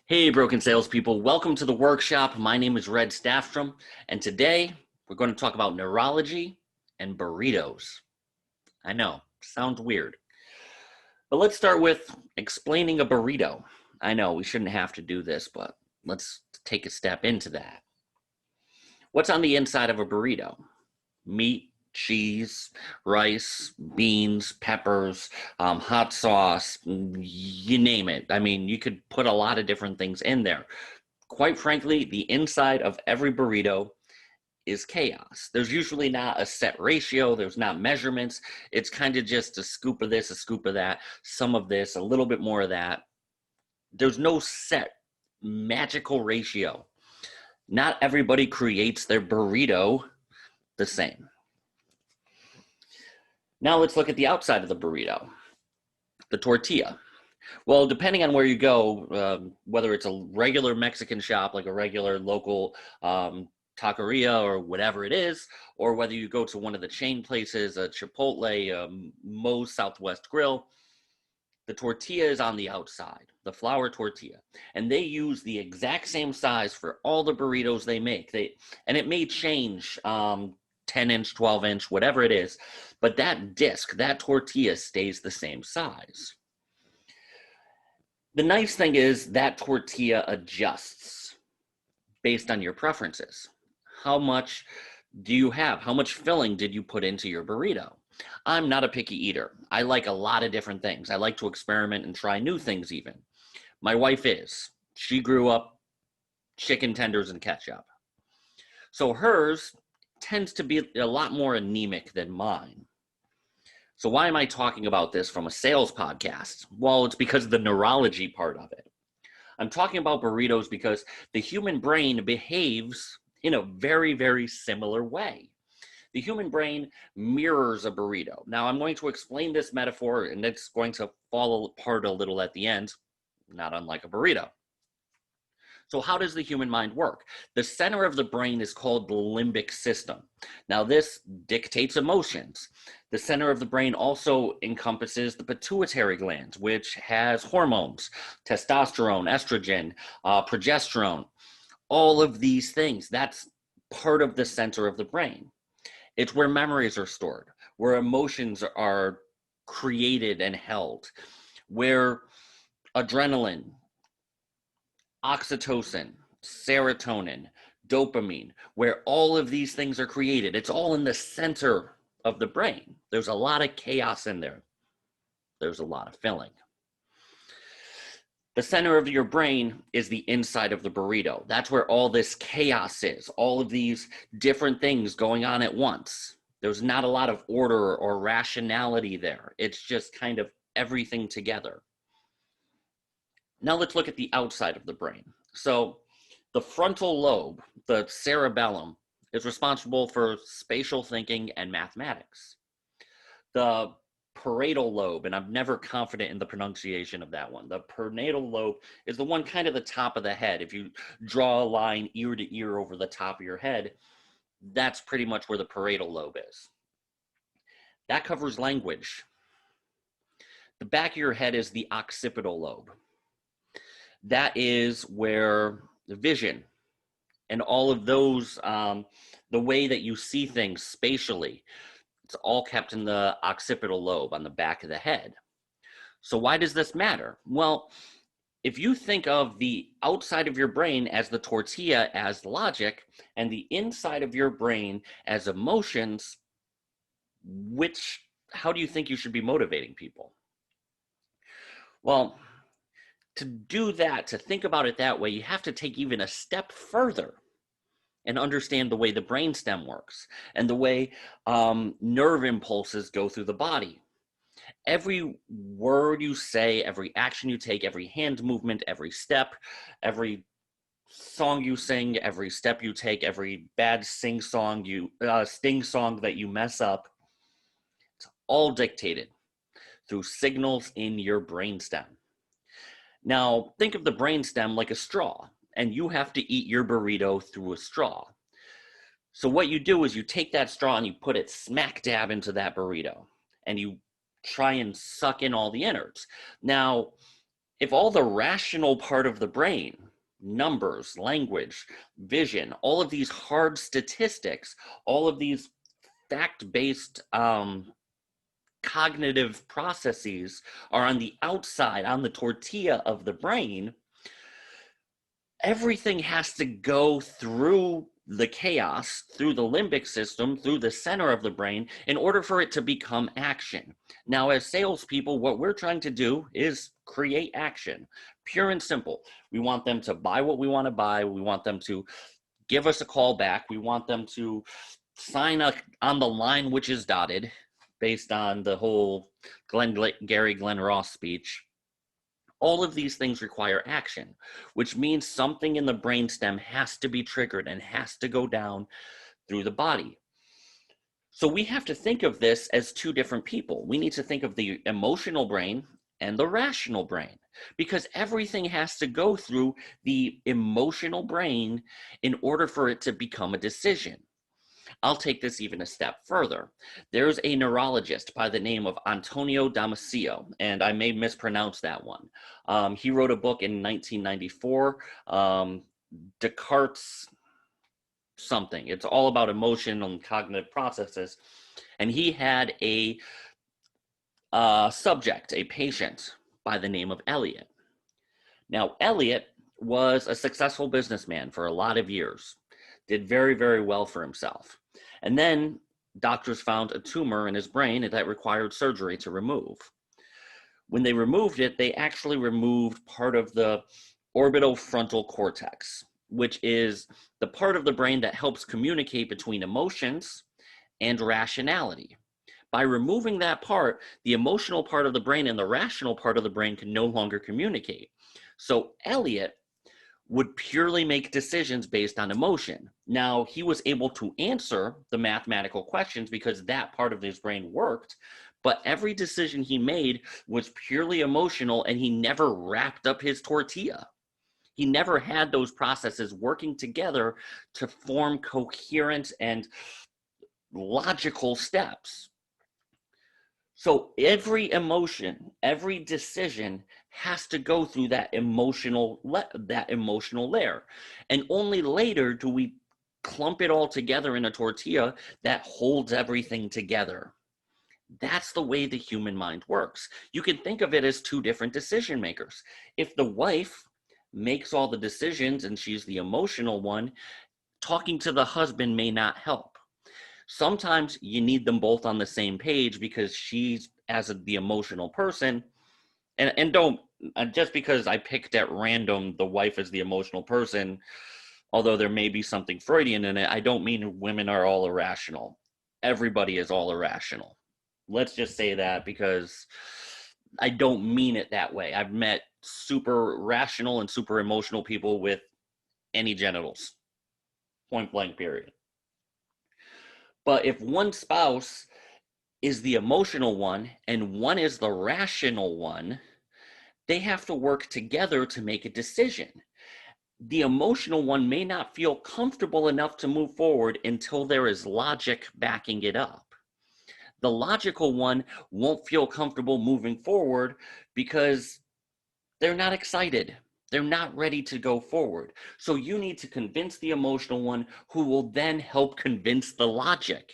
Hey, broken salespeople. Welcome to the workshop. My name is Red Staffstrom, and today we're going to talk about neurology and burritos. I know, sounds weird. But let's start with explaining a burrito. I know we shouldn't have to do this, but let's take a step into that. What's on the inside of a burrito? Meat, cheese, rice, beans, peppers, hot sauce, you name it. I mean, you could put a lot of different things in there. Quite frankly, the inside of every burrito is chaos. There's usually not a set ratio, there's not measurements. It's kind of just a scoop of this, a scoop of that, some of this, a little bit more of that. There's no set magical ratio. Not everybody creates their burrito the same. Now let's look at the outside of the burrito, the tortilla. Well, depending on where you go, whether it's a regular Mexican shop, like a regular local taqueria or whatever it is, or whether you go to one of the chain places, a Chipotle, Moe's Southwest Grill, the tortilla is on the outside, the flour tortilla. And they use the exact same size for all the burritos they make. And it may change 10-inch, 12-inch, whatever it is, but that disc, that tortilla stays the same size. The nice thing is that tortilla adjusts based on your preferences. How much do you have? How much filling did you put into your burrito? I'm not a picky eater. I like a lot of different things. I like to experiment and try new things even. My wife is. She grew up chicken tenders and ketchup. So hers tends to be a lot more anemic than mine. So why am I talking about this from a sales podcast? Well, it's because of the neurology part of it. I'm talking about burritos because the human brain behaves in a very, very similar way. The human brain mirrors a burrito. Now, I'm going to explain this metaphor, and it's going to fall apart a little at the end, not unlike a burrito. So how does the human mind work? The center of the brain is called the limbic system. Now, this dictates emotions. The center of the brain also encompasses the pituitary gland, which has hormones, testosterone, estrogen, progesterone, all of these things. That's part of the center of the brain. It's where memories are stored, where emotions are created and held, where adrenaline, oxytocin, serotonin, dopamine, where all of these things are created. It's all in the center of the brain. There's a lot of chaos in there. There's a lot of filling. The center of your brain is the inside of the burrito. That's where all this chaos is, all of these different things going on at once. There's not a lot of order or rationality there. It's just kind of everything together. Now let's look at the outside of the brain. So the frontal lobe, the cerebellum, is responsible for spatial thinking and mathematics. The parietal lobe, and I'm never confident in the pronunciation of that one. The parietal lobe is the one kind of the top of the head. If you draw a line ear to ear over the top of your head, that's pretty much where the parietal lobe is. That covers language. The back of your head is the occipital lobe. That is where the vision and all of those, the way that you see things spatially, it's all kept in the occipital lobe on the back of the head. So why does this matter? Well, if you think of the outside of your brain as the tortilla as logic and the inside of your brain as emotions, how do you think you should be motivating people? Well, to do that, to think about it that way, you have to take even a step further and understand the way the brainstem works and the way nerve impulses go through the body. Every word you say, every action you take, every hand movement, every step, every song you sing, every step you take, every bad sting song that you mess up, it's all dictated through signals in your brainstem. Now, think of the brainstem like a straw, and you have to eat your burrito through a straw. So what you do is you take that straw and you put it smack dab into that burrito, and you try and suck in all the innards. Now, If all the rational part of the brain, numbers, language, vision, all of these hard statistics, all of these fact-based cognitive processes are on the outside, on the tortilla of the brain, everything has to go through the chaos, through the limbic system, through the center of the brain, in order for it to become action. Now, as salespeople, what we're trying to do is create action, pure and simple. We want them to buy what we want to buy. We want them to give us a call back. We want them to sign up on the line which is dotted, based on the whole Gary Glenn Ross speech. All of these things require action, which means something in the brainstem has to be triggered and has to go down through the body. So we have to think of this as two different people. We need to think of the emotional brain and the rational brain, because everything has to go through the emotional brain in order for it to become a decision. I'll take this even a step further. There's a neurologist by the name of Antonio Damasio, and I may mispronounce that one. He wrote a book in 1994, Descartes something. It's all about emotion and cognitive processes. And he had a subject, a patient by the name of Elliot. Now, Elliot was a successful businessman for a lot of years, did very, very well for himself. And then doctors found a tumor in his brain that required surgery to remove. When they removed it, they actually removed part of the orbitofrontal cortex, which is the part of the brain that helps communicate between emotions and rationality. By removing that part, the emotional part of the brain and the rational part of the brain can no longer communicate. So Elliot would purely make decisions based on emotion. Now, he was able to answer the mathematical questions because that part of his brain worked, but every decision he made was purely emotional, and he never wrapped up his tortilla. He never had those processes working together to form coherent and logical steps. So every emotion, every decision has to go through that emotional layer. And only later do we clump it all together in a tortilla that holds everything together. That's the way the human mind works. You can think of it as two different decision makers. If the wife makes all the decisions and she's the emotional one, talking to the husband may not help. Sometimes you need them both on the same page because she's, as the emotional person, and don't, just because I picked at random the wife as the emotional person, although there may be something Freudian in it, I don't mean women are all irrational. Everybody is all irrational. Let's just say that, because I don't mean it that way. I've met super rational and super emotional people with any genitals. Point blank, period. But if one spouse is the emotional one and one is the rational one, they have to work together to make a decision. The emotional one may not feel comfortable enough to move forward until there is logic backing it up. The logical one won't feel comfortable moving forward because they're not excited. They're not ready to go forward. So you need to convince the emotional one, who will then help convince the logic,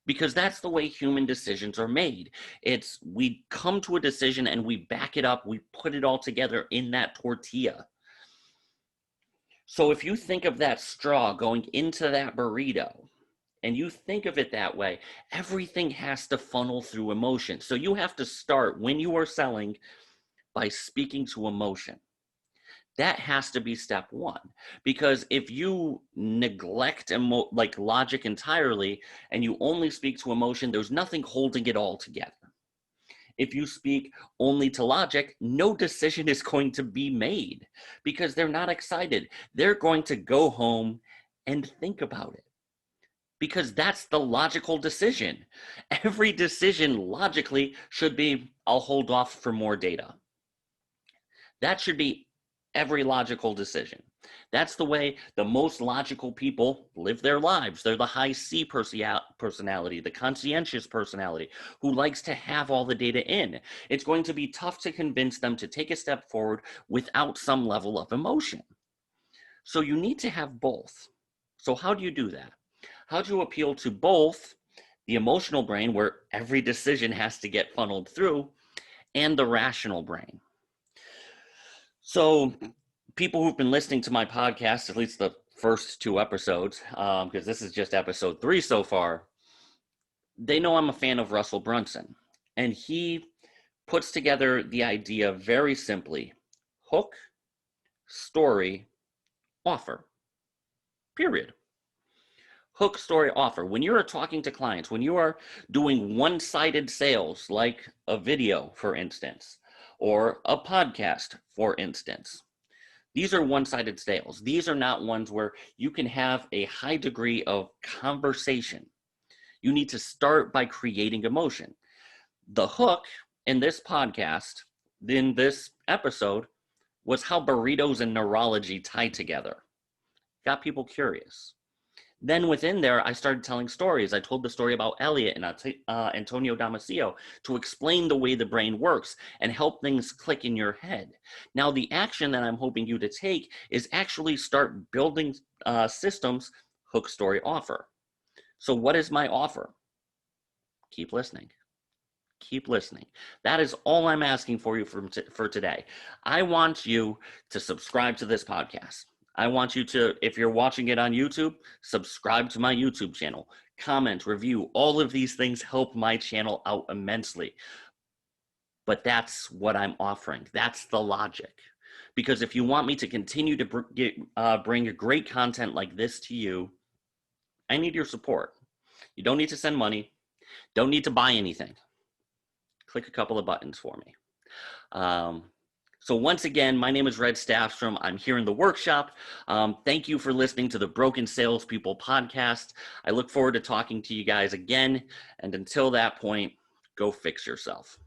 because that's the way human decisions are made. It's we come to a decision and we back it up. We put it all together in that tortilla. So if you think of that straw going into that burrito, and you think of it that way, everything has to funnel through emotion. So you have to start, when you are selling, by speaking to emotion. That has to be step one, because if you neglect logic entirely and you only speak to emotion, there's nothing holding it all together. If you speak only to logic, no decision is going to be made because they're not excited. They're going to go home and think about it, because that's the logical decision. Every decision logically should be, I'll hold off for more data. That should be every logical decision. That's the way the most logical people live their lives. They're the high C personality, the conscientious personality, who likes to have all the data in. It's going to be tough to convince them to take a step forward without some level of emotion. So you need to have both. So how do you do that? How do you appeal to both the emotional brain, where every decision has to get funneled through, and the rational brain? So people who've been listening to my podcast, at least the first 2 episodes, because this is just episode 3 so far, they know I'm a fan of Russell Brunson. And he puts together the idea very simply: hook, story, offer. Period. Hook, story, offer. When you are talking to clients, when you are doing one-sided sales, like a video, for instance, or a podcast, for instance, these are one-sided sales. These are not ones where you can have a high degree of conversation. You need to start by creating emotion. The hook in this podcast, in this episode, was how burritos and neurology tie together. Got people curious. Then within there, I started telling stories. I told the story about Elliot and Antonio Damasio to explain the way the brain works and help things click in your head. Now, the action that I'm hoping you to take is actually start building systems: hook, story, offer. So what is my offer? Keep listening. Keep listening. That is all I'm asking for you for today. I want you to subscribe to this podcast. I want you to, if you're watching it on YouTube, subscribe to my YouTube channel, comment, review. All of these things help my channel out immensely. But that's what I'm offering. That's the logic. Because if you want me to continue to bring great content like this to you, I need your support. You don't need to send money. Don't need to buy anything. Click a couple of buttons for me. So once again, my name is Red Staffstrom. I'm here in the workshop. Thank you for listening to the Broken Salespeople podcast. I look forward to talking to you guys again. And until that point, go fix yourself.